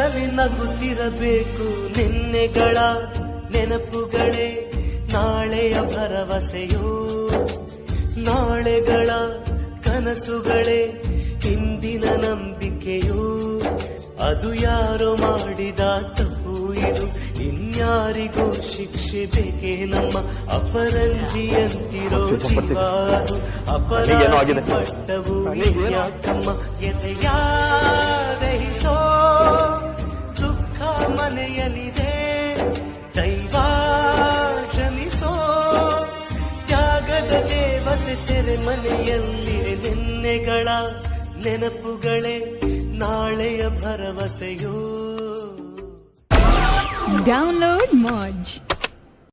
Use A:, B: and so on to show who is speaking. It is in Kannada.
A: ಮುಖದಲ್ಲಿ ನಗುತ್ತಿರಬೇಕು ನಿನ್ನೆಗಳ ನೆನಪುಗಳೇ ನಾಳೆಯ ಭರವಸೆಯೋ, ನಾಳೆಗಳ ಕನಸುಗಳೇ ಹಿಂದಿನ ನಂಬಿಕೆಯೋ. ಅದು ಯಾರೋ ಮಾಡಿದ ತಪ್ಪು ಇದು, ಇನ್ಯಾರಿಗೂ ಶಿಕ್ಷೆ ಬೇಕೇ ನಮ್ಮ ಅಪರಂಜಿಯಂತಿರೋ ಜೀವ ಅದು. ಅಪರಾಧಿ ಪಟ್ಟವು ಯಾಕಮ್ಮ ಎದೆಯ ದಹಿಸೋ, ದುಃಖ ಮನೆಯಲ್ಲಿದೆ ದೈವ ಕ್ಷಮಿಸೋ. ತ್ಯಾಗದ ದೇವತೆ ಸೆರೆ ಮನೆಯಲ್ಲಿದೆ ನಿನ್ನೆಗಳ ನೆನಪುಗಳೇ ನಾಳೆಯ ಭರವಸೆಯೋ.
B: Download Moj.